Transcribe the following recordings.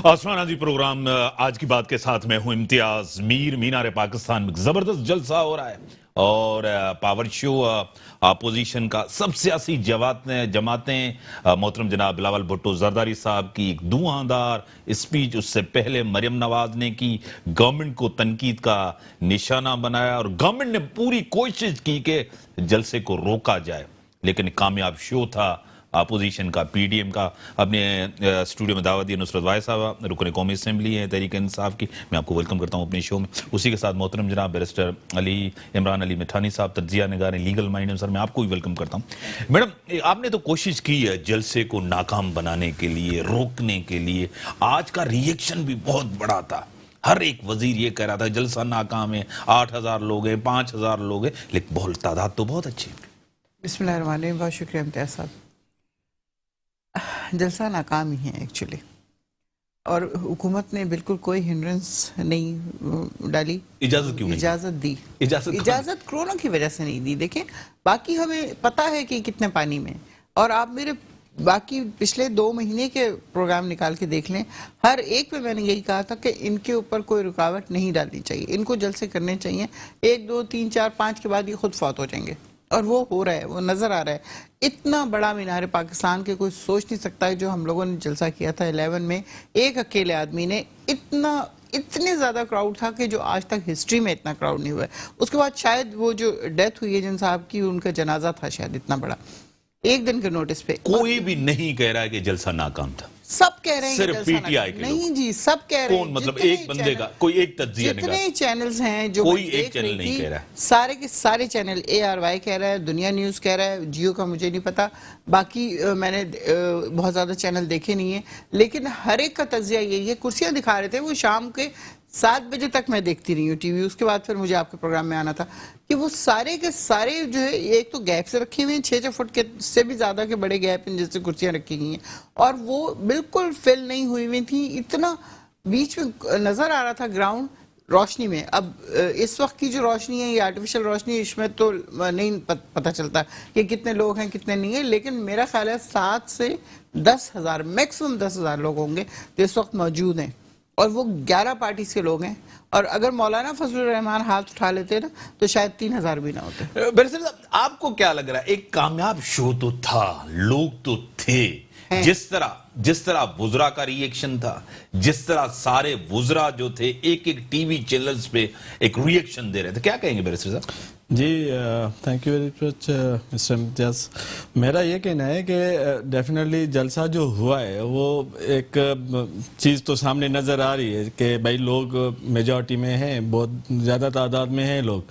آسمان عزیز پروگرام آج کی بات کے ساتھ میں ہوں امتیاز میر. مینار پاکستان میں زبردست جلسہ ہو رہا ہے اور پاور شو اپوزیشن کا سب سیاسی جماعتیں محترم جناب بلاول بھٹو زرداری صاحب کی ایک دھواندار اسپیچ, اس سے پہلے مریم نواز نے کی, گورنمنٹ کو تنقید کا نشانہ بنایا اور گورنمنٹ نے پوری کوشش کی کہ جلسے کو روکا جائے, لیکن کامیاب شو تھا اپوزیشن کا. پی ڈی ایم کا اپنے اسٹوڈیو میں دعوت دی نصرت واحد صاحب, رکن قومی اسمبلی ہے تحریک انصاف کی. میں آپ کو ویلکم کرتا ہوں اپنے شو میں. اسی کے ساتھ محترم جناب بیرسٹر عمران علی مٹھانی صاحب, تجزیہ نگار لیگل مائنڈ. سر میں آپ کو بھی ویلکم کرتا ہوں. میڈم آپ نے تو کوشش کی ہے جلسے کو ناکام بنانے کے لیے, روکنے کے لیے. آج کا ری ایکشن بھی بہت بڑا تھا. ہر ایک وزیر یہ کہہ رہا تھا جلسہ ناکام ہے, 8,000 لوگ ہیں, 5,000 لوگ ہیں, لیکن بہت تعداد تو بہت اچھی. بسم اللہ الرحمن الرحیم. بہت شکریہ امتیاز صاحب. جلسہ ناکام ہی ہے ایکچولی, اور حکومت نے بالکل کوئی ہنڈرنس نہیں ڈالی. اجازت کیوں نہیں؟ اجازت دی. اجازت کرونا کی وجہ سے نہیں دی. دیکھیں باقی ہمیں پتہ ہے کہ کتنے پانی میں, اور آپ میرے باقی پچھلے 2 مہینے کے پروگرام نکال کے دیکھ لیں, ہر ایک پہ میں نے یہی کہا تھا کہ ان کے اوپر کوئی رکاوٹ نہیں ڈالنی چاہیے, ان کو جلسے کرنے چاہیے. 1 2 3 4 5 کے بعد یہ خود فوت ہو جائیں گے, اور وہ ہو رہا ہے, وہ نظر آ رہا ہے. اتنا بڑا مینار پاکستان کے کوئی سوچ نہیں سکتا ہے. جو ہم لوگوں نے جلسہ کیا تھا 11 میں, ایک اکیلے آدمی نے اتنے زیادہ کراؤڈ تھا کہ جو آج تک ہسٹری میں اتنا کراؤڈ نہیں ہوا ہے. اس کے بعد شاید وہ جو ڈیتھ ہوئی ہے جن صاحب کی, ان کا جنازہ تھا شاید اتنا بڑا, 1 دن کے نوٹس پہ. کوئی بھی نہیں کہہ رہا ہے کہ جلسہ ناکام تھا. سب کہہ رہے ہیں صرف پی ٹی آئی کے لوگ. نہیں جی, سب کہہ رہے ہیں. کون مطلب ایک بندے کا کوئی ایک تجزیہ نگار, جتنے چینلز ہیں جو کوئی ایک چینل نہیں کہہ رہا ہے. سارے کے سارے چینل, ARY کہہ رہا ہے, دنیا نیوز کہہ رہا ہے, جیو کا مجھے نہیں پتا, باقی میں نے بہت زیادہ چینل دیکھے نہیں ہیں, لیکن ہر ایک کا تجزیہ یہی ہے. کرسیاں دکھا رہے تھے وہ شام کے 7 بجے تک میں دیکھتی رہی ہوں ٹی وی. اس کے بعد پھر مجھے آپ کے پروگرام میں آنا تھا کہ وہ سارے کے سارے جو ہے ایک تو گیپ سے رکھے ہوئے ہیں, 6 فٹ کے سے بھی زیادہ کے بڑے گیپ ہیں جس سے کرسیاں رکھی گئی ہیں, اور وہ بالکل فل نہیں ہوئی ہوئی تھیں. اتنا بیچ میں نظر آ رہا تھا گراؤنڈ روشنی میں. اب اس وقت کی جو روشنی ہے یہ آرٹیفیشل روشنی, اس میں تو نہیں پتہ چلتا کہ کتنے لوگ ہیں کتنے نہیں ہیں, لیکن میرا خیال ہے 7 سے 10,000 میکسیمم 10,000 لوگ ہوں گے جو اس وقت موجود ہیں, اور وہ 11 پارٹیز کے لوگ ہیں. اور اگر مولانا فضل الرحمان ہاتھ اٹھا لیتے نا تو شاید 3,000 بھی نہ ہوتے. بیرسٹر صاحب آپ کو کیا لگ رہا ہے, ایک کامیاب شو تو تھا, لوگ تو تھے, جس طرح وزراء کا ری ایکشن تھا, جس طرح سارے وزراء جو تھے ایک ٹی وی چینلز پہ ایک ری ایکشن دے رہے تھے, کیا کہیں گے بیرسٹر صاحب؟ جی thank you very much mister Imtiaz. میرا یہ کہنا ہے کہ ڈیفینیٹلی جلسہ جو ہوا ہے وہ ایک چیز تو سامنے نظر آ رہی ہے کہ بھائی لوگ میجورٹی میں ہیں, بہت زیادہ تعداد میں ہیں لوگ.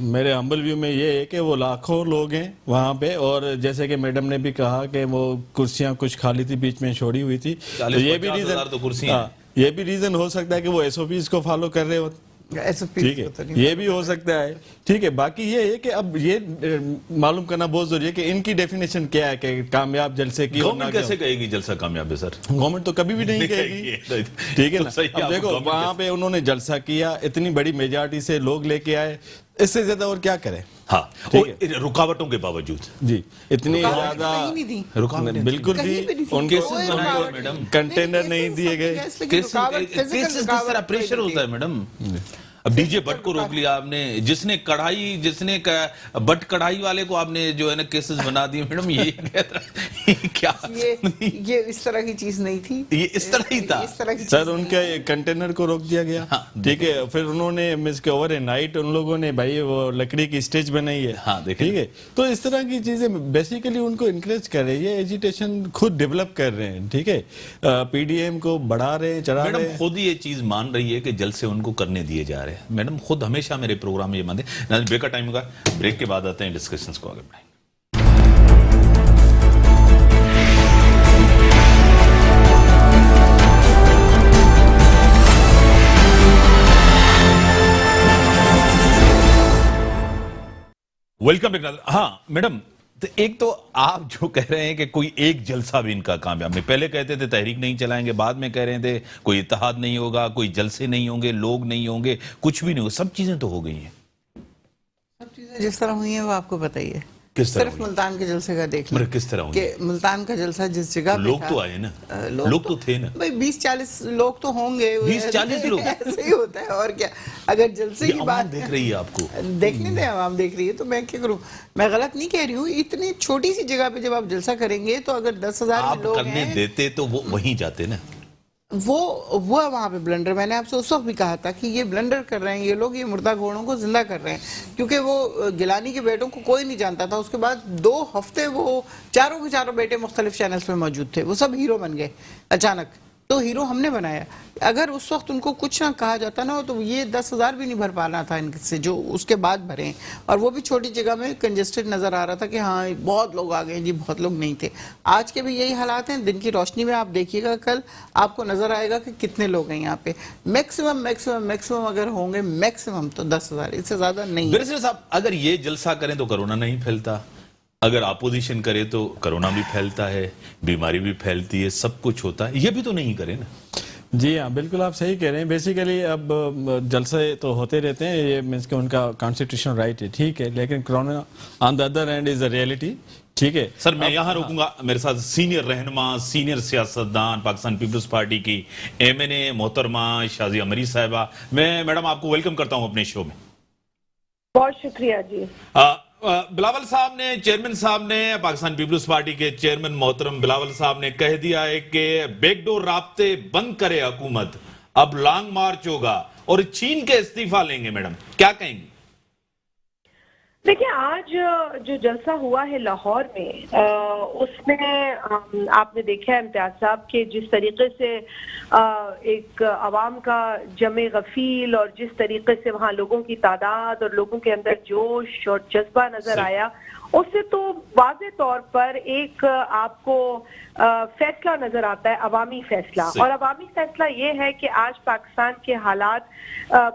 میرے ہمبل ویو میں یہ ہے کہ وہ لاکھوں لوگ ہیں وہاں پہ, اور جیسے کہ میڈم نے بھی کہا کہ وہ کرسیاں کچھ خالی تھی, بیچ میں چھوڑی ہوئی تھی. یہ بھی ریزن ہو سکتا ہے کہ وہ SOPs کو فالو کر رہے ہوتے, ٹھیک ہے, یہ بھی ہو سکتا ہے, ٹھیک ہے. باقی یہ ہے کہ اب یہ معلوم کرنا بہت ضروری ہے کہ ان کی ڈیفینیشن کیا ہے کہ کامیاب جلسے کی. گورنمنٹ کیسے کہے گی جلسہ کامیاب ہے سر؟ گورنمنٹ تو کبھی بھی نہیں کہے گی, ٹھیک ہے نا. اب دیکھو وہاں پہ انہوں نے جلسہ کیا, اتنی بڑی میجارٹی سے لوگ لے کے آئے, اس سے زیادہ اور کیا کریں. ہاں, رکاوٹوں کے باوجود جی اتنی زیادہ بالکل بھی ان کے کنٹینر نہیں دیے گئے. کس طرح پریشر ہوتا ہے میڈم. اب ڈی جے بٹ کو روک لیا آپ نے, جس نے بٹ کڑھائی والے کو آپ نے جو ہے نا کیسز بنا دیے. میڈم یہ اس طرح کی چیز نہیں تھی, یہ اس طرح ہی تھا سر. ان کے کنٹینر کو روک دیا گیا, ٹھیک ہے. پھر انہوں نے اوور نائٹ ان لوگوں نے بھائی وہ لکڑی کی اسٹیج بنائی ہے, ٹھیک ہے. تو اس طرح کی چیزیں بیسیکلی ان کو انکریج کر رہے ہیں, یہ ایجیٹیشن خود ڈیولپ کر رہے ہیں, ٹھیک ہے. PDM کو بڑھا رہے ہیں, چڑھا رہے ہیں. خود یہ چیز مان رہی ہے کہ جلسے ان کو کرنے دیے جا رہے ہیں. میڈم خود ہمیشہ میرے پروگرام میں یہ مانتے ہیں. بریک کا ٹائم ہوگا, بریک کے بعد آتے ہیں ڈسکشنز کو آگے بڑھائیں. ویلکم. ہاں میڈم, ایک تو آپ جو کہہ رہے ہیں کہ کوئی ایک جلسہ بھی ان کا کامیاب نہیں. پہلے کہتے تھے تحریک نہیں چلائیں گے, بعد میں کہہ رہے تھے کوئی اتحاد نہیں ہوگا, کوئی جلسے نہیں ہوں گے, لوگ نہیں ہوں گے, کچھ بھی نہیں ہوگا. سب چیزیں تو ہو گئی ہیں. سب چیزیں جس طرح ہوئی ہیں وہ آپ کو پتہ ہی ہے. किस तरह सिर्फ मुल्तान के जलसे का देख लें किस तरह कि मुल्तान का जलसा जिस जगह पे लोग था, तो आए ना, लोग तो थे ना भाई 20-40 लोग तो होंगे, 20-40 लोग ऐसे ही होता है और क्या। अगर जलसे की बात देख रही है आपको, देखने दें, आवाम देख रही है तो मैं क्या करूं। मैं गलत नहीं कह रही हूँ, इतनी छोटी सी जगह पे जब आप जलसा करेंगे तो अगर 10,000 आप लोग करने देते तो वो वहीं जाते ना। वो वहाँ पे ब्लंडर, मैंने आपसे उस वक्त भी कहा था कि ये ब्लंडर कर रहे हैं ये लोग, ये मुर्दा घोड़ों को जिंदा कर रहे हैं, क्योंकि वो गिलानी के बेटों को कोई नहीं जानता था। उसके बाद 2 हफ्ते वो चारों के चारों बेटे मुख्तलिफ चैनल्स पे मौजूद थे, वो सब हीरो बन गए अचानक। तो हीरो हमने बनाया। अगर उस वक्त उनको कुछ ना कहा जाता ना तो ये 10,000 भी नहीं भर पाना था इनसे, जो उसके बाद भरे हैं। और वो भी छोटी जगह में कंजेस्टेड नजर आ रहा था कि हाँ बहुत लोग आ गए जी, बहुत लोग नहीं थे। आज के भी यही हालात हैं। दिन की रोशनी में आप देखिएगा, कल आपको नजर आएगा कि कितने लोग हैं यहाँ पे। मैक्सिमम अगर होंगे मैक्सिमम तो 10,000, इससे ज्यादा नहीं। बिरसिर साहब, अगर ये जलसा करें तो कोरोना नहीं फैलता, अगर अपोजिशन करे तो कोरोना भी फैलता है, बीमारी भी फैलती है, सब कुछ होता है, ये भी तो नहीं करे ना। जी हाँ, बिल्कुल आप सही कह रहे हैं। बेसिकली अब जलसे तो होते रहते हैं, ये मीन्स कि उनका कॉन्स्टिट्यूशनल राइट है, ठीक है, लेकिन corona on the other hand is a reality, ठीक है। सर मैं यहाँ रोकूंगा, मेरे साथ सीनियर रहनुमा, सीनियर सियासतदान पाकिस्तान पीपल्स पार्टी की MNA मोहतरमा शाजिया मरी साहिबा। मैं मैडम आपको वेलकम करता हूँ अपने शो में। बहुत शुक्रिया जी। बिलावल साहब ने, चेयरमैन साहब ने, पाकिस्तान पीपल्स पार्टी के चेयरमैन मोहतरम बिलावल साहब ने कह दिया है कि बैकडोर राब्ते बंद करे हुकूमत, अब लॉन्ग मार्च होगा और चीन के इस्तीफा लेंगे। मैडम क्या कहेंगी? देखिए, आज जो जलसा हुआ है लाहौर में, उसमें आपने देखा है इम्तियाज साहब के जिस तरीके से एक अवाम का जमे गफील और जिस तरीके से वहाँ लोगों की तादाद और लोगों के अंदर जोश और जज्बा नजर आया, उससे तो वाज़े तौर पर एक आपको फैसला नजर आता है, अवामी फैसला। और अवामी फैसला ये है कि आज पाकिस्तान के हालात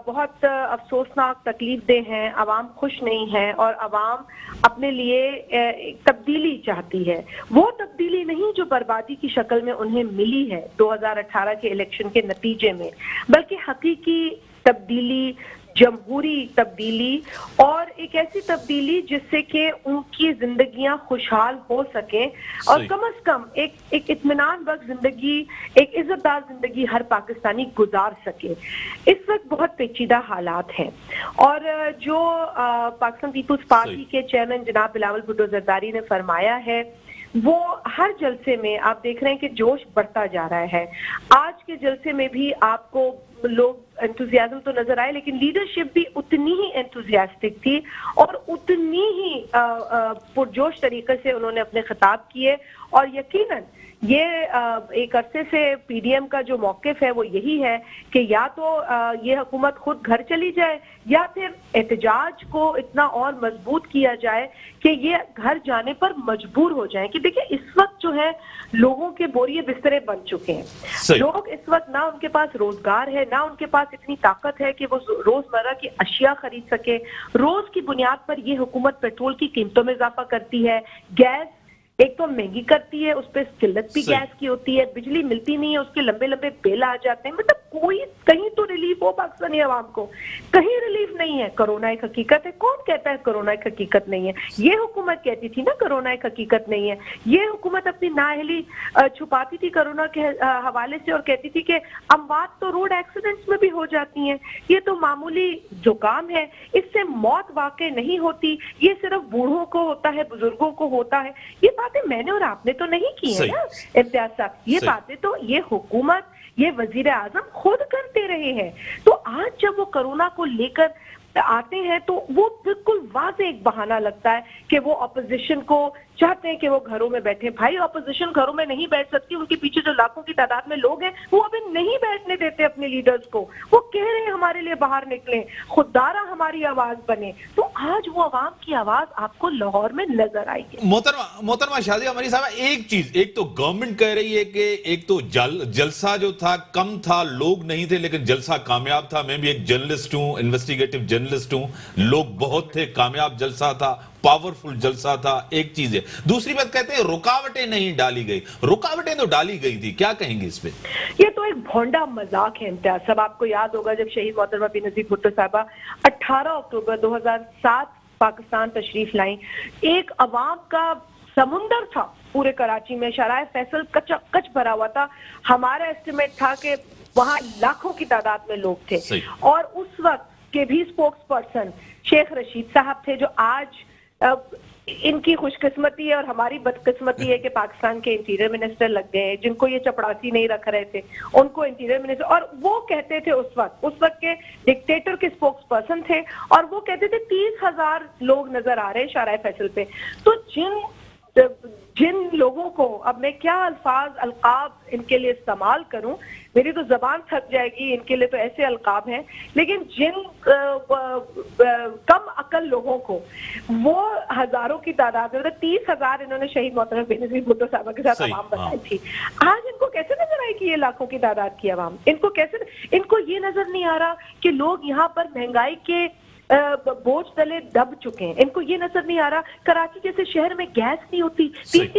बहुत अफसोसनाक, तकलीफदेह हैं, अवाम खुश नहीं है और अवाम अपने लिए तब्दीली चाहती है। वो तब्दीली नहीं जो बर्बादी की शक्ल में उन्हें मिली है 2018 के इलेक्शन के नतीजे में, बल्कि हकीकी तब्दीली, जमहूरी तब्दीली और एक ऐसी तब्दीली जिससे कि उनकी जिंदगियां खुशहाल हो सके और कम से कम एक इत्मीनान बख्श जिंदगी, एक इज्जतदार जिंदगी हर पाकिस्तानी गुजार सके। इस वक्त बहुत पेचीदा हालात हैं और जो पाकिस्तान पीपल्स पार्टी के चेयरमैन जनाब बिलावल भुट्टो जरदारी ने फरमाया है, वो हर जलसे में आप देख रहे हैं कि जोश बढ़ता जा रहा है। आज के जलसे में भी आपको लोग एंथुजियाज्म तो नजर आए, लेकिन लीडरशिप भी उतनी ही एंथुजियास्टिक थी और उतनी ही पुरजोश तरीके से उन्होंने अपने खिताब किए। और यकीनन ये एक अरसे से PDM का जो मौकिफ है वो यही है कि या तो ये हुकूमत खुद घर चली जाए या फिर एहतजाज को इतना और मजबूत किया जाए कि ये घर जाने पर मजबूर हो जाएं। कि देखिए, इस वक्त जो है लोगों के बोरिए बिस्तरे बन चुके हैं। लोग इस वक्त ना उनके पास रोजगार है, ना उनके पास इतनी ताकत है कि वो रोजमर्रा की अशिया खरीद सके। रोज की बुनियाद पर ये हुकूमत पेट्रोल की कीमतों में इजाफा करती है, गैस एक तो महंगी करती है, उस पर किल्लत भी गैस की होती है, बिजली मिलती नहीं है, उसके लंबे लंबे बिल आ जाते हैं। मतलब कोई कहीं तो रिलीफ हो पाकिस्तानी आवाम को, कहीं रिलीफ नहीं है। कोरोना एक हकीकत है, कौन कहता है कोरोना एक हकीकत नहीं है? ये हुकूमत कहती थी ना कोरोना एक हकीकत नहीं है। ये हुकूमत अपनी नाअहली छुपाती थी कोरोना के हवाले से और कहती थी कि अमवात तो रोड एक्सीडेंट्स में भी हो जाती हैं, ये तो मामूली जुकाम है, इससे मौत वाकई नहीं होती, ये सिर्फ बूढ़ों को होता है, बुजुर्गों को होता है। ये बातें मैंने और आपने तो नहीं की है ना इम्तियाज साहब, ये बातें तो ये हुकूमत, ये वजीर आजम खुद करते रहे हैं। तो आज जब वो कोरोना को लेकर आते हैं तो वो बिल्कुल वाज़े एक बहाना लगता है कि वो अपोजिशन को चाहते हैं कि वो घरों में बैठे। भाई, अपोजिशन घरों में नहीं बैठ सकती, उनके पीछे जो लाखों की तादाद में लोग हैं वो अभी नहीं बैठने देते अपने लीडर्स को। वो कह रहे हैं हमारे लिए बाहर निकलें, खुददारा हमारी आवाज बने। तो आज वो आवाम की आवाज आपको लाहौर में नजर आएगी। मोहतरमा शाजिया मरी साहब, एक चीज, एक तो गवर्नमेंट कह रही है कि एक तो जलसा जो था कम था, लोग नहीं थे, लेकिन जलसा कामयाब था। मैं भी एक जर्नलिस्ट हूं, इन्वेस्टिगेटिव जर्नलिस्ट हूं, लोग बहुत थे, कामयाब जलसा था, पावरफुल जलसा था। एक चीज है। दूसरी बात कहते हैं रुकावटें नहीं डाली गई। रुकावटें तो डाली गई थी, क्या कहेंगे इस पे? ये तो एक भोंडा मजाक है इम्तियाज। सब आपको याद होगा जब शहीद मोहतरमा बेनजीर भुट्टो साहबा 18 अक्टूबर 2007 पाकिस्तान तशरीफ लाई, एक अवाम का समुंदर था पूरे कराची में, शराय फैसल कच भरा हुआ था। हमारा एस्टिमेट था कि वहाँ लाखों की तादाद में लोग थे, और उस वक्त के भी स्पोक्स पर्सन शेख रशीद साहब थे, जो आज इनकी खुशकिस्मती है और हमारी बदकिस्मती है कि पाकिस्तान के इंटीरियर मिनिस्टर लग गए, जिनको ये चपड़ासी नहीं रख रहे थे उनको इंटीरियर मिनिस्टर, और वो कहते थे उस वक्त के डिक्टेटर के स्पोक्स पर्सन थे, और वो कहते थे 30,000 लोग नजर आ रहे हैं शाराय फैसल पे। तो जिन लोगों को, अब मैं क्या अल्फाज अलकाब इनके लिए इस्तेमाल करूं, मेरी तो जबान थक जाएगी, इनके लिए तो ऐसे अलकाब हैं, लेकिन जिन कम अकल लोगों को वो हजारों की तादाद में, 30,000 इन्होंने शहीद मोहतरम बेनज़ीर भुट्टो साहब के साथ आवाम बताई थी, आज इनको कैसे नजर आई कि ये लाखों की तादाद की आवाम, इनको ये नजर नहीं आ रहा कि लोग यहाँ पर महंगाई के बोझ तले दब चुके हैं, इनको ये नजर नहीं आ रहा कराची जैसे शहर में गैस नहीं होती, 3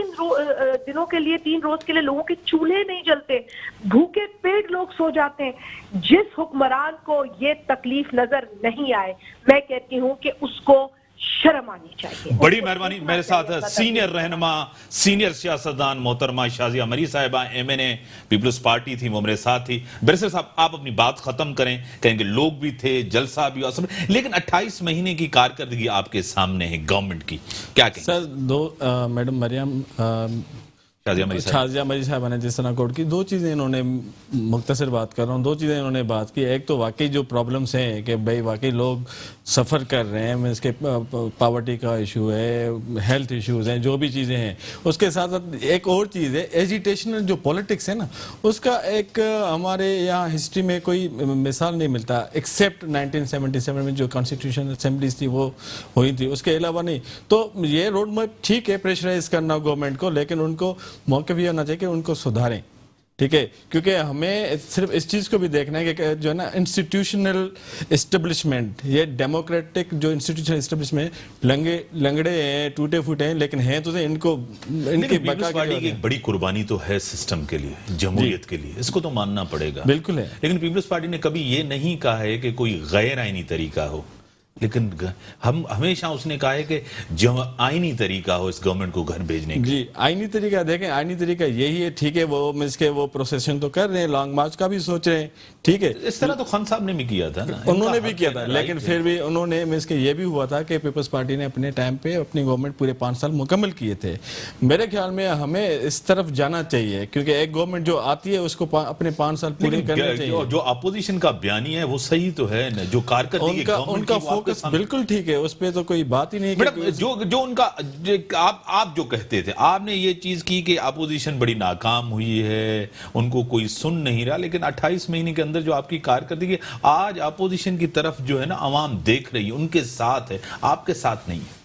दिनों के लिए, 3 रोज के लिए लोगों के चूल्हे नहीं जलते, भूखे पेट लोग सो जाते हैं। जिस हुक्मरान को ये तकलीफ नजर नहीं आए, मैं कहती हूँ कि उसको शर्म आनी चाहिए। बड़ी मेहरबानी। मेरे साथ सीनियर रहनुमा, सीनियर सियासतदान मोहतरमा शाजिया मरी साहिबा, MNA पीपल्स पार्टी थी, वो मेरे साथ थी। बैरिस्टर साहब, आप अपनी बात खत्म करें, कहेंगे लोग भी थे, जलसा भी, लेकिन 28 महीने की कारकर्दगी आपके सामने है गवर्नमेंट की, क्या कहेंगे? सर, मैडम मरियम शाजिया मरी साहब ने जिस तरह कोर्ट की 2 चीज़ें इन्होंने, मुख्तसर बात कर रहा हूँ, 2 चीज़ें इन्होंने बात की। एक तो वाकई जो प्रॉब्लम्स हैं कि भाई वाकई लोग सफ़र कर रहे हैं, इसके पावर्टी का इशू है, हेल्थ इश्यूज़ हैं, जो भी चीज़ें हैं। उसके साथ साथ एक और चीज़ है, एजिटेशनल जो पॉलिटिक्स है ना, उसका एक हमारे यहाँ हिस्ट्री में कोई मिसाल नहीं मिलता, एक्सेप्ट 1977 में जो कॉन्स्टिट्यूशन असेंबलीज थी वो हुई थी, उसके अलावा नहीं। तो ये रोड मैप ठीक है, प्रेशराइज करना गवर्नमेंट को, लेकिन उनको मौके भी होना चाहिए कि उनको सुधारें, ठीक है, क्योंकि हमें सिर्फ इस चीज़ को भी देखना है कि जो है ना इंस्टीट्यूशनल एस्टेब्लिशमेंट, ये डेमोक्रेटिक जो इंस्टीट्यूशनल एस्टेब्लिशमेंट लंगड़े हैं, टूटे फूटे हैं, लेकिन हैं तो इनको इनकी पीपल्स पार्टी की एक बड़ी कुर्बानी तो है सिस्टम के लिए, जमहूरियत के लिए, इसको तो मानना पड़ेगा, बिल्कुल है। लेकिन पीपल्स पार्टी ने कभी ये नहीं कहा है कि कोई गैर आईनी तरीका हो, लेकिन हम हमेशा उसने कहा है कि जो आईनी तरीका हो इस गवर्नमेंट को घर भेजने का। जी, आईनी तरीका देखें, आईनी तरीका यही है, ठीक है, वो मिसके वो प्रोसेशन तो कर रहे हैं, लॉन्ग मार्च का भी सोच रहे हैं, ठीक है। इस तरह तो खान साहब ने भी किया था ना, उन्होंने भी किया था, लेकिन फिर भी उन्होंने मिसके ये भी हुआ था कि पीपल्स पार्टी ने अपने टाइम पे अपनी गवर्नमेंट पूरे 5 साल मुकम्मल किए थे। मेरे ख्याल में हमें इस तरफ जाना चाहिए, क्योंकि एक गवर्नमेंट जो आती है उसको अपने 5 साल पूरे करने चाहिए। जो अपोजिशन का बयानी है वो सही तो है ना, जो कारकर्दगी उनका फोकस बिल्कुल ठीक है, उस पे तो कोई बात ही नहीं। मैडम, जो उनका आप जो कहते थे, आपने ये चीज की कि अपोजिशन बड़ी नाकाम हुई है, उनको कोई सुन नहीं रहा, लेकिन 28 महीने के अंदर जो आपकी कारकर्दगी, आज अपोजिशन की तरफ जो है ना अवाम देख रही है, उनके साथ है, आपके साथ नहीं है।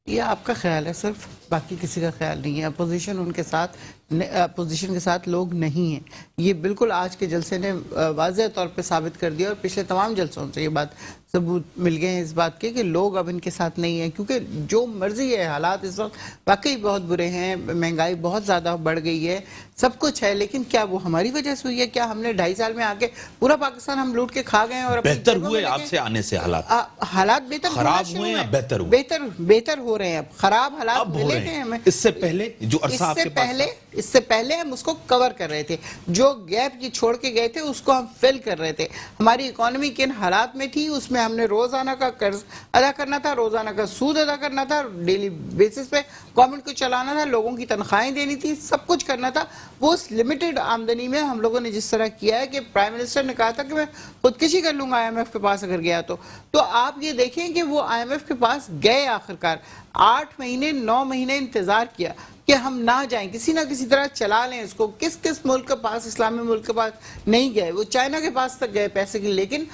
ये आपका ख्याल है सिर्फ, बाकी किसी का ख्याल नहीं है। अपोजिशन उनके साथ, अपोजिशन के साथ लोग नहीं हैं, ये बिल्कुल आज के जलसे ने वाज़ेह तौर पे साबित कर दिया, और पिछले तमाम जलसों से ये बात सबूत मिल गए हैं इस बात के कि लोग अब इनके साथ नहीं हैं, क्योंकि जो मर्जी है, हालात इस वक्त वाकई बहुत बुरे हैं, महंगाई बहुत ज़्यादा बढ़ गई है, सब कुछ है, लेकिन क्या वो हमारी वजह से हुई है? क्या हमने 2.5 साल में आके पूरा पाकिस्तान हम लूट के खा गए? और बेहतर हुए आपसे आने से हालात बेहतर खराब हुए या बेहतर हुए? बेहतर हो रहे हैं, अब खराब हालात मिले थे हमें। इससे पहले जो अरसा आपके पास, इससे पहले हम उसको कवर कर रहे थे, जो गैप ये छोड़ के गए थे उसको हम फिल कर रहे थे। हमारी इकोनॉमी किन हालात में थी, उसमें हमने रोजाना का कर्ज अदा करना था, रोजाना का सूद अदा करना था, डेली बेसिस पे गवर्नमेंट को चलाना था, लोगों की तनख्वाहें देनी थी, सब कुछ करना था। वो उस लिमिटेड आमदनी में हम लोगों ने जिस तरह किया है कि प्राइम मिनिस्टर ने कहा था कि मैं खुदकुशी कर लूंगा IMF के पास अगर गया तो आप ये देखें कि वो IMF के पास गए, आखिरकार 8 महीने 9 महीने इंतजार किया कि हम ना जाएं, किसी ना किसी तरह चला लें इसको। किस किस मुल्क के पास, इस्लामी मुल्क के पास नहीं गए, वो चाइना के पास तक गए पैसे के लिए, लेकिन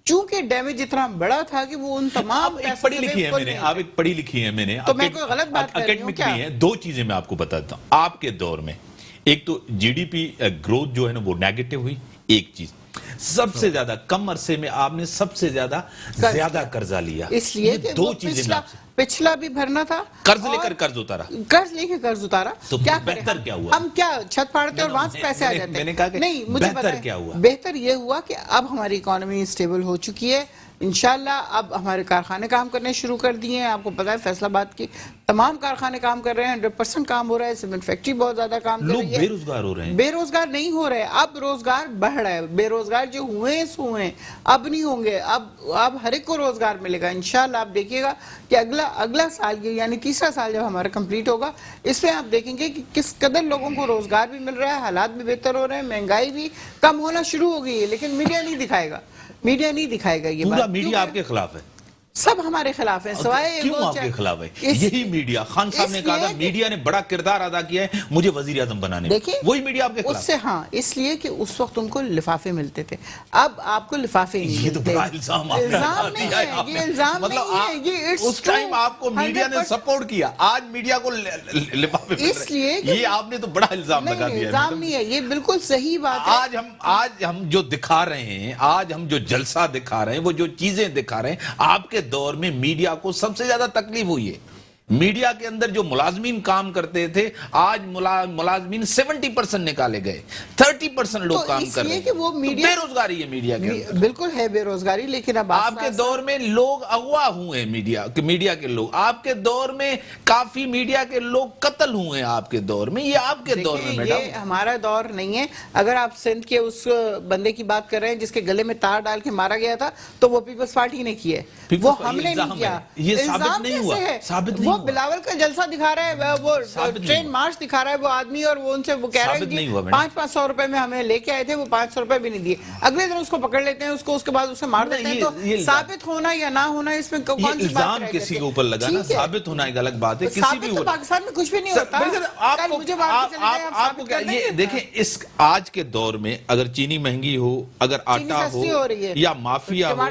चूंकि डैमेज इतना बड़ा था कि वो उन तमाम एक पढ़ी लिखी है मैंने, आप एक पढ़ी लिखी है मैंने, तो मैं कोई गलत बात कर रही हूं क्या? 2 चीजें मैं आपको बताता हूं आपके दौर में। एक तो GDP ग्रोथ जो है ना वो नेगेटिव हुई, एक चीज, सबसे ज्यादा कम अरसे में आपने सबसे ज्यादा कर्जा लिया, इसलिए 2 चीजें पिछला भी भरना था, कर्ज लेकर कर्ज उतारा, तो क्या बेहतर क्या हुआ? हम क्या छत फाड़ते और वहां से पैसे आ जाते? मैंने कहा कि नहीं, मुझे बेहतर क्या हुआ? बेहतर ये हुआ कि अब हमारी इकोनॉमी स्टेबल हो चुकी है, इंशाल्लाह अब हमारे कारखाने काम करने शुरू कर दिए हैं। आपको पता है फैसलाबाद की तमाम कारखाने काम कर रहे हैं, 100% काम हो रहा है, सीमेंट फैक्ट्री बहुत ज्यादा काम कर लोग रही है। बेरोजगार हो रहे हैं। बेरोजगार नहीं हो रहे, अब रोजगार बढ़ रहा है। बेरोजगार जो हुए हैं अब नहीं होंगे, अब हर एक को रोजगार मिलेगा इंशाल्लाह। आप देखिएगा कि अगला साल यानी तीसरा साल जब हमारा कंप्लीट होगा, इसमें आप देखेंगे कि किस कदर लोगों को रोजगार भी मिल रहा है, हालात भी बेहतर हो रहे हैं, महंगाई भी कम होना शुरू हो गई है। लेकिन मीडिया नहीं दिखाएगा ये पूरा बात। मीडिया आपके खिलाफ है। सब हमारे खिलाफ है, सिवाय क्यों आपके खिलाफ है? यही मीडिया, खान साहब ने कहा था मीडिया ने बड़ा किरदार अदा किया है मुझे वजीर आजम बनाने में। देखिए वही मीडिया आपके खिलाफ उससे, हाँ, इसलिए कि उस वक्त उनको लिफाफे मिलते थे, अब आपको लिफाफे नहीं ये तो मिलते। बड़ा इल्जाम आपने इल्जाम लगा नहीं दिया है, ये इल्जाम मतलब नहीं है, ये it's उस टाइम true। आपको मीडिया ने 100% सपोर्ट किया, आज मीडिया को लिफाफे मिल रहे हैं। इसलिए कि- ये आपने तो बड़ा इल्जाम लगा दिया। इल्जाम नहीं है, ये बिल्कुल सही बात है। आज हम जो दिखा रहे हैं, आज हम जो जलसा दिखा रहे हैं, वो जो चीजें दिखा रहे हैं, आपके दौर में मीडिया को सबसे ज्यादा तकलीफ हुई है। मीडिया के अंदर जो मुलाजमीन काम करते थे, आज मुलाजमीन 70% निकाले गए, 30% लोग तो काम कर रहे हैं। कि वो मीडिया बेरोजगारी है मीडिया के अंदर। बिल्कुल है बेरोजगारी, लेकिन अब आपके दौर में लोग अगवा हुए, मीडिया के लोग, आपके दौर में काफी मीडिया के लोग कत्ल हुए हैं आपके दौर में। ये आपके दौर में मैडम, ये हमारा दौर नहीं है। अगर आप सिंध के उस बंदे की बात कर रहे हैं जिसके गले में तार डाल के मारा गया था, तो वो पीपल्स पार्टी ने किया है, वो हमने नहीं किया। ये साबित नहीं हुआ, साबित नहीं हुआ। बिलावल का जलसा दिखा रहा है, वो ट्रेन मार्च दिखा रहा है वो आदमी, और वो उनसे वो कह रहा है कि 500-500 रुपए में हमें लेके आए थे, वो 500 रुपए भी नहीं दिए। अगले दिन उसको पकड़ लेते हैं, उसके बाद उसे मार देते हैं। तो साबित होना या ना होना, इसमें कौन सी बात इल्जाम किसी के ऊपर लगाना, साबित होना एक अलग बात है। किसी भी पाकिस्तान में कुछ भी नहीं होता। आपको ये देखिए, इस आज के दौर में अगर चीनी महंगी हो, अगर आटा हो, या माफिया हो,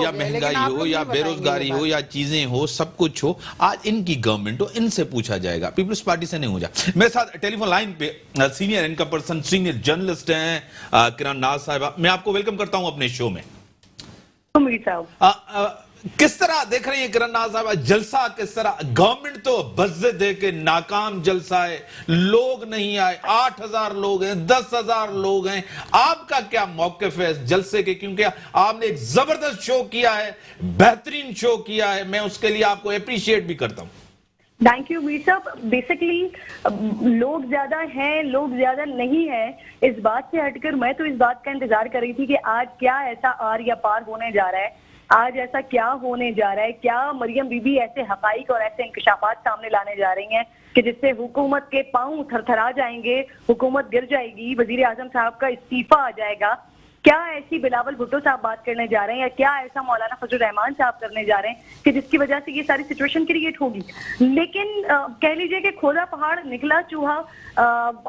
या महंगाई हो, या बेरोजगारी हो, या चीजें हो, सब कुछ हो, आज इनकी गवर्नमेंट हो, इनसे पूछा जाएगा, पीपल्स पार्टी से नहीं हो जाए। मेरे साथ टेलीफोन लाइन पे senior income person, senior journalist हैं किरण नाज साहिबा। मैं आपको वेलकम करता हूं अपने शो में। किस तरह देख रही हैं किरण नाज साहिबा जलसा? किस तरह गवर्नमेंट तो बज्जे दे के नाकाम जलसा है, लोग नहीं आए, 8,000 लोग हैं, 10,000 लोग हैं, आपका क्या मौकिफ है इस जलसे के? क्योंकि आपने एक जबरदस्त शो किया है, बेहतरीन शो किया है, मैं उसके लिए आपको अप्रिशिएट भी करता हूं। थैंक यू मीर साहब। बेसिकली लोग ज्यादा हैं, लोग ज्यादा नहीं है, इस बात से हटकर मैं तो इस बात का इंतजार कर रही थी कि आज क्या ऐसा आर या पार होने जा रहा है, आज ऐसा क्या होने जा रहा है, क्या मरियम बीबी ऐसे हकाइक और ऐसे इंकशाफात सामने लाने जा रही हैं कि जिससे हुकूमत के पांव थरथरा जाएंगे, हुकूमत गिर जाएगी, वजीर आजम साहब का इस्तीफा आ जाएगा। क्या ऐसी बिलावल भुट्टो साहब बात करने जा रहे हैं, या क्या ऐसा मौलाना फजल रहमान साहब करने जा रहे हैं कि जिसकी वजह से ये सारी सिचुएशन क्रिएट होगी? लेकिन कह लीजिए कि खोदा पहाड़ निकला चूहा।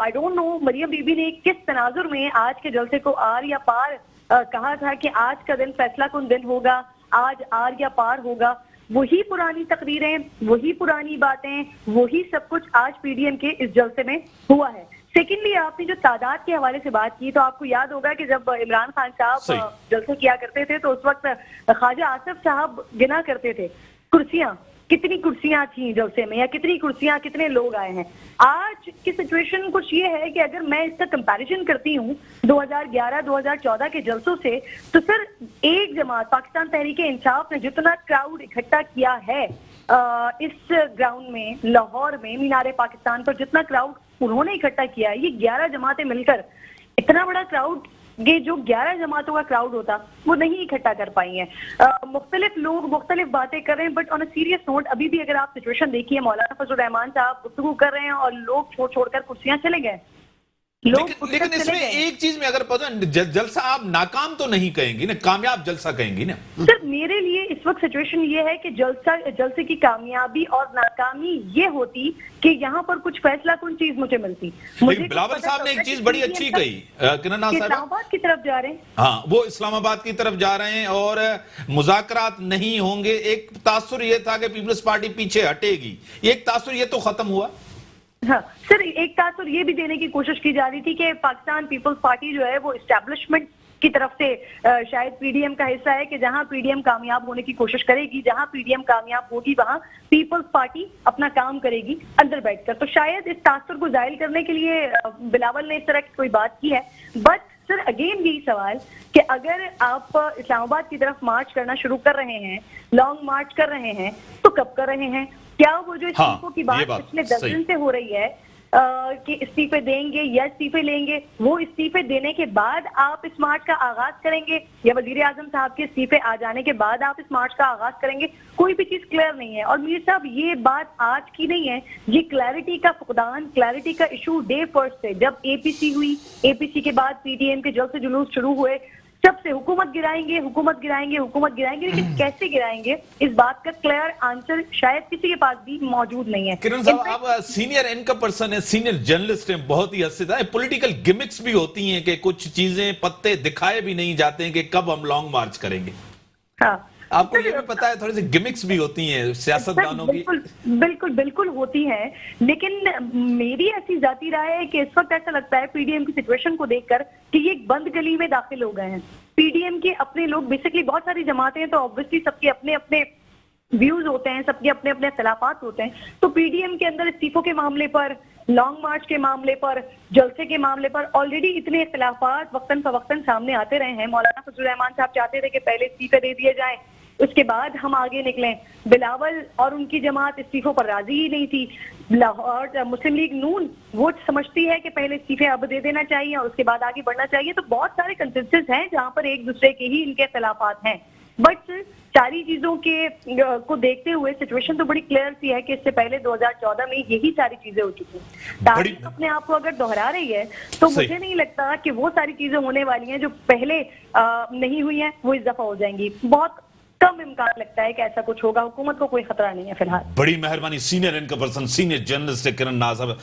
आई डोंट नो मरियम बीबी ने किस तनाजुर में आज के जलसे को आर या पार कहा था कि आज का दिन फैसला कुन दिन होगा, आज आर या पार होगा। वही पुरानी तकरीरें, वही पुरानी बातें, वही सब कुछ आज पीडीएम के इस जलसे में हुआ है। सेकेंडली, आपने जो तादाद के हवाले से बात की, तो आपको याद होगा कि जब इमरान खान साहब जलसे किया करते थे तो उस वक्त ख्वाजा आसिफ साहब गिना करते थे कुर्सियां, कितनी कुर्सियां थी जलसे में, या कितनी कुर्सियां, कितने लोग आए हैं। आज की सिचुएशन कुछ ये है कि अगर मैं इसका कंपैरिजन करती हूँ 2011-2014 के जलसों से, तो सर एक जमात पाकिस्तान तहरीक इंसाफ ने जितना क्राउड इकट्ठा किया है इस ग्राउंड में, लाहौर में, मीनारे पाकिस्तान पर जितना क्राउड उन्होंने इकट्ठा किया है, ये 11 जमातें मिलकर इतना बड़ा क्राउड, ये जो 11 जमातों का क्राउड होता वो नहीं इकट्ठा कर पाई हैं। मुख्तलिफ लोग मुख्तलिफ बातें कर रहे हैं, but on a serious note अभी भी अगर आप सिचुएशन देखिए, मौलाना फजल रहमान साहब गुफ्तगू कर रहे हैं और लोग छोड़ छोड़कर कुर्सियां चले गए। लेकिन इसमें एक चीज में अगर पता, जलसा आप नाकाम तो नहीं कहेंगी ना, कामयाब जलसा कहेंगी ना? सर मेरे लिए इस वक्त सिचुएशन ये है कि जलसे की कामयाबी और नाकामी ये होती कि यहाँ पर कुछ फैसला कुन चीज मुझे मिलती। बिलावल साहब ने एक चीज बड़ी अच्छी कही, किरण नाज साहब इस्लामाबाद की तरफ जा रहे हैं। हाँ, वो इस्लामाबाद की तरफ जा रहे हैं और मुज़ाकरात नहीं होंगे। एक तासुर ये था कि पीपल्स पार्टी पीछे हटेगी, एक तासुर ये तो खत्म हुआ। हाँ सर, एक तासुर ये भी देने की कोशिश की जा रही थी कि पाकिस्तान पीपल्स पार्टी जो है वो इस्टेब्लिशमेंट की तरफ से शायद पीडीएम का हिस्सा है, कि जहां पीडीएम कामयाब होने की कोशिश करेगी, जहां पीडीएम कामयाब होगी वहां पीपल्स पार्टी अपना काम करेगी अंदर बैठकर। तो शायद इस तासुर को जाहिर करने के लिए बिलावल ने इस तरह की कोई बात की है। बट सर अगेन यही सवाल कि अगर आप इस्लामाबाद की तरफ मार्च करना शुरू कर रहे हैं, लॉन्ग मार्च कर रहे हैं, तो कब कर रहे हैं? क्या वो जो इस्तीफों की बात पिछले 10 दिन से हो रही है कि इस्तीफे देंगे या इस्तीफे लेंगे, वो इस्तीफे देने के बाद आप इस मार्च का आगाज करेंगे या वजीर आजम साहब के इस्तीफे आ जाने के बाद आप इस मार्च का आगाज करेंगे? कोई भी चीज क्लियर नहीं है। और मीर साहब, ये बात आज की नहीं है, ये क्लैरिटी का फुकदान, क्लैरिटी का इशू डे फर्स्ट से, जब एपीसी हुई, एपीसी के बाद पीटीएम के जलसे जुलूस शुरू हुए, जब से हुकूमत गिराएंगे हुकूमत गिराएंगे हुकूमत गिराएंगे, लेकिन कैसे गिराएंगे इस बात का क्लियर आंसर शायद किसी के पास भी मौजूद नहीं है। किरण साहब, आप सीनियर इनकम पर्सन है, सीनियर जर्नलिस्ट हैं, बहुत ही हद से पॉलिटिकल गिमिक्स भी होती हैं कि कुछ चीजें पत्ते दिखाए भी नहीं जाते हैं कि कब हम लॉन्ग मार्च करेंगे। हाँ, आपको ये भी पता है थोड़ी सी गिमिक्स भी होती हैं सियासतदानों की। बिल्कुल बिल्कुल होती है, लेकिन मेरी ऐसी जाती राय है कि इस वक्त ऐसा लगता है पीडीएम की सिचुएशन को देखकर कि ये एक बंद गली में दाखिल हो गए हैं। पीडीएम के अपने लोग, बेसिकली बहुत सारी जमातें हैं तो ऑब्वियसली सबके अपने अपने व्यूज होते हैं, सबके अपने अपने इख्तिलाफात होते हैं। तो पीडीएम के अंदर इस्तीफों के मामले पर, लॉन्ग मार्च के मामले पर, जलसे के मामले पर ऑलरेडी इतने इख्तिलाफात वक्तन फवक्तन सामने आते रहे हैं। मौलाना फजलुर रहमान साहब चाहते थे कि पहले इस्तीफे दे दिए जाएं, उसके बाद हम आगे निकलें। बिलावल और उनकी जमात इस्तीफों पर राजी ही नहीं थी। लाहौर मुस्लिम लीग नून वो समझती है कि पहले इस्तीफे अब दे देना चाहिए और उसके बाद आगे बढ़ना चाहिए। तो बहुत सारे कंसेंसस हैं जहां पर एक दूसरे के ही इनके इख्तिलाफात हैं। बट सारी चीजों के को देखते हुए सिचुएशन तो बड़ी क्लियर सी है कि इससे पहले 2014 में यही सारी चीजें हो चुकी हैं। तारीख अपने आप को अगर दोहरा रही है तो मुझे नहीं लगता कि वो सारी चीजें होने वाली हैं जो पहले नहीं हुई हैं, वो इस दफा हो जाएंगी। बहुत कम इम्कान लगता है कि ऐसा कुछ होगा। हुकूमत को कोई खतरा नहीं है फिलहाल। बड़ी मेहरबानी। Senior income person, senior journalist Kiran Naz साहब।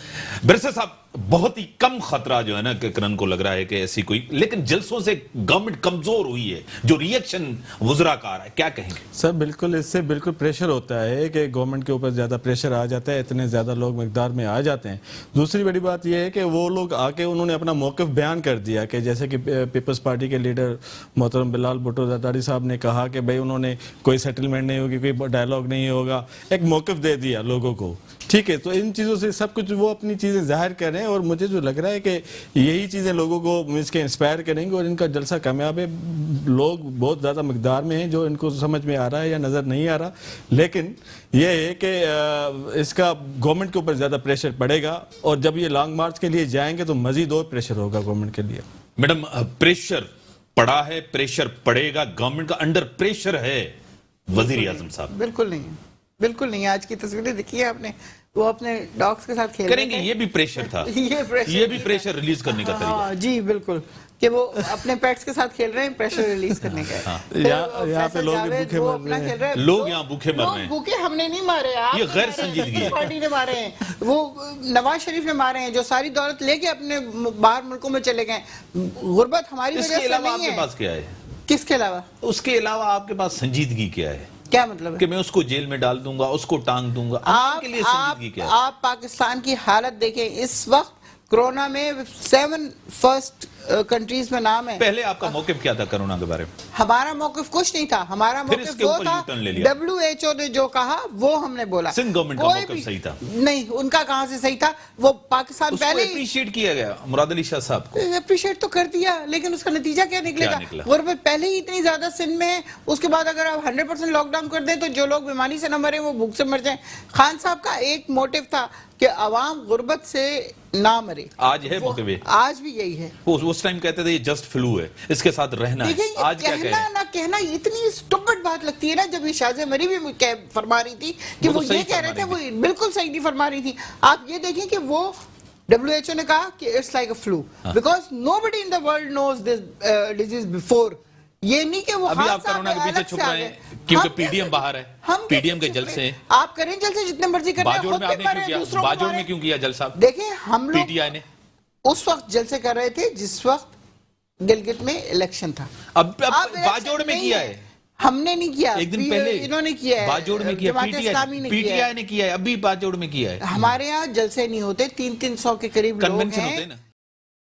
बिरसे साहब, बहुत ही कम खतरा जो है ना कि किरण को लग रहा है कि ऐसी कोई, लेकिन जलसों से गवर्नमेंट कमजोर हुई है, जो रिएक्शन वुज़रा का आ रहा है, क्या कहेंगे? सर बिल्कुल, इससे बिल्कुल प्रेशर होता है कि गवर्नमेंट के ऊपर ज्यादा प्रेशर आ जाता है, इतने ज्यादा लोग मकदार में आ जाते हैं। दूसरी बड़ी बात यह है कि वो लोग आके उन्होंने अपना मौक़िफ़ बयान कर दिया कि जैसे कि पीपल्स पार्टी के लीडर मोहतरम बिलाल भुट्टो ज़रदारी साहब ने कहा कि भाई उन्होंने कोई सेटलमेंट नहीं होगी, कोई डायलॉग नहीं होगा, एक मौक़िफ़ दे दिया लोगों को। ठीक है, तो इन चीज़ों से सब कुछ वो अपनी चीज़ें जाहिर कर रहे हैं और मुझे जो लग रहा है कि यही चीज़ें लोगों को इसके इंस्पायर करेंगे और इनका जलसा कामयाब है। लोग बहुत ज़्यादा मकदार में हैं जो इनको समझ में आ रहा है या नज़र नहीं आ रहा, लेकिन यह है कि इसका गवर्नमेंट के ऊपर ज़्यादा प्रेशर पड़ेगा और जब ये लॉन्ग मार्च के लिए जाएंगे तो मज़ीद और प्रेशर होगा गवर्नमेंट के लिए। मैडम, प्रेशर पड़ा है, प्रेशर पड़ेगा, गवर्नमेंट का अंडर प्रेशर है वजीर आजम साहब? बिल्कुल नहीं है, बिल्कुल नहीं। आज की तस्वीरें देखी है आपने, वो अपने डॉग्स के साथ खेल करेंगे। ये भी प्रेशर था, ये भी प्रेशर रिलीज करने का तरीका। हाँ जी बिल्कुल, कि वो अपने पेट्स के साथ खेल रहे हैं, प्रेशर रिलीज करने का। यहाँ पे लोग भूखे मर रहे हैं, लोग यहाँ भूखे मर रहे हैं। भूखे हमने नहीं मारे, ये गैर संजीदगी है। पार्टी ने मारे हैं, वो नवाज शरीफ ने मारे हैं जो सारी दौलत लेके अपने बाहर मुल्कों में चले गए। गुर्बत हमारी वजह से नहीं है। आपके पास क्या है? किसके अलावा? उसके अलावा आपके पास संजीदगी क्या है? क्या मतलब है? कि मैं उसको जेल में डाल दूंगा, उसको टांग दूंगा। आपके लिए संजीदगी क्या है? आप पाकिस्तान की हालत देखें इस वक्त। कोरोना में 7 फर्स्ट कंट्रीज में नाम है। पहले आपका मौक़िफ़ क्या था कोरोना के बारे में? हमारा मौक़िफ़ कुछ नहीं था, हमारा मौक़िफ़ वो था WHO ने जो कहा वो हमने बोला। सिंध गवर्नमेंट का मौक़िफ़ सही था? नहीं, उनका कहां से सही था? वो पाकिस्तान पहले अप्रिशिएट किया गया मुराद अली शाह साहब को, अप्रिशिएट तो कर दिया, लेकिन उसका नतीजा क्या निकलेगा? गुर्बत पहले ही इतनी ज्यादा सिंध में है, उसके बाद अगर आप 100% लॉकडाउन कर दें तो जो लोग बीमारी से न मरे वो भूख से मर जाएं। खान साहब का एक मोटिव था कि अवाम गुर्बत से ना मरे। आज है मोटिव? आज भी यही है। उस टाइम कहते थे ये जस्ट फ्लू है, इसके साथ रहना है। आज क्या कहना ना कहना इतनी स्टूपिड बात लगती है ना। जब ये शाज़े मरी भी फरमा रही थी कि वो ये कह रहे थे, वो बिल्कुल सही नहीं फरमा रही थी। आप ये देखें कि वो WHO ने कहा कि it's like a flu because nobody in the world knows this disease before. ये नहीं कि वो अभी आप कोरोना के पीछे छुप रहे हैं क्योंकि पीडीएम बाहर है, पीडीएम के जलसे। आप करें जलसे जितने मर्जी करें। बाजोड़ में आपने क्यों किया? बाजोड़ में क्यों किया जलसा? देखें, हम लोग पीटीआई ने उस वक्त जलसे कर रहे थे जिस वक्त गिलगित में इलेक्शन था। अब बाजोड़ में किया है, हमने नहीं किया, एक दिन पहले इन्होंने किया है, बाजोड़ में किया, पीटीआई ने किया है, अभी बाजोड़ में किया है। हमारे यहाँ जलसे नहीं होते, 300-300 के करीब लोग हैं